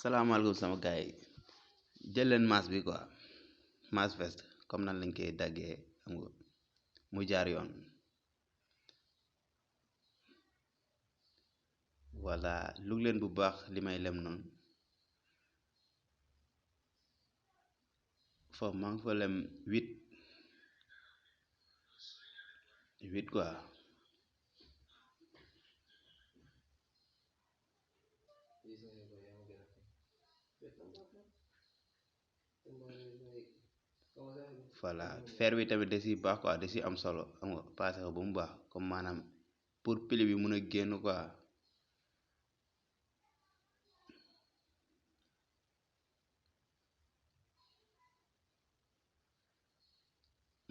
salaamaaleykum sama gars yi jël leen masse bi quoi masse veste comme nan lañ koy daggee xam nga mu jaar yoon voilà lug leen bu baax li may lem noonu foofu maa ngi fa lem 8 quoi voilà fer bi tamit da siy baax quoi da si am solo xam nga passé ko ba mu baax comme maanaam pour pli bi mun a génn quoi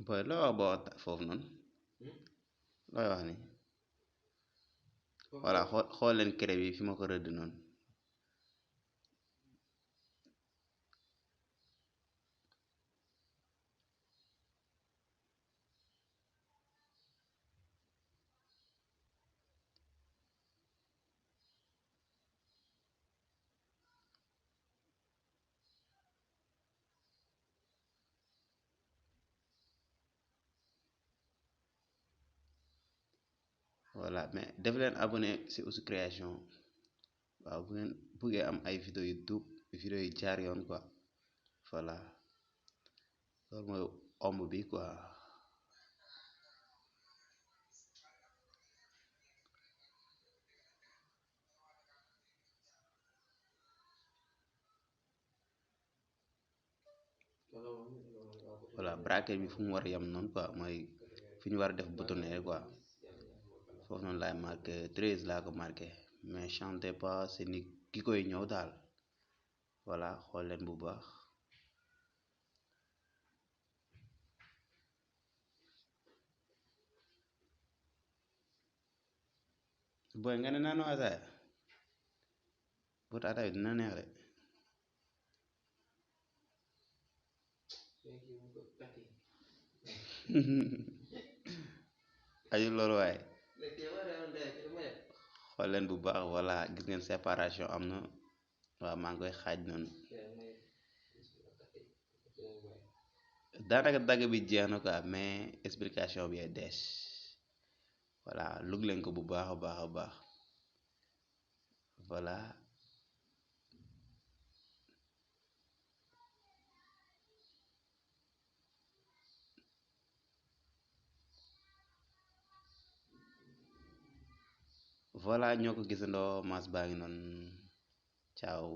boy loo wax ba wax foofu noonu looy wax ni voilà xool leen craie bi fi ma ko rëdd noonu voilà mais def leen abonné si Ouzou Création waaw bu ngeen buggee am ay vidéo yu dub vidéo yu jaar yoon quoi voilà loolu mooy omb bi quoi voilà braquet bi fu mu war a yem noonu quoi mooy fi ñu war a def boutonnière quoi foofu noonu laay marqué 13 laa ko marqué mais chantez pas c'est ni ki koy ñëw daal voilà xool leen bu baax booy nga ne naanu ataaya but ataaya dina neex de aju loolu waaye xool leen bu baax voilà gis ngeen séparation am na waaw maa ngi koy xaaj noonu daanaka dagg bi jeex na quoi mais explication bi des voilà lug leen ko bu baax a baax a baax voilà voilà ñoo ko gisandoo mas baa ngi noonu ciao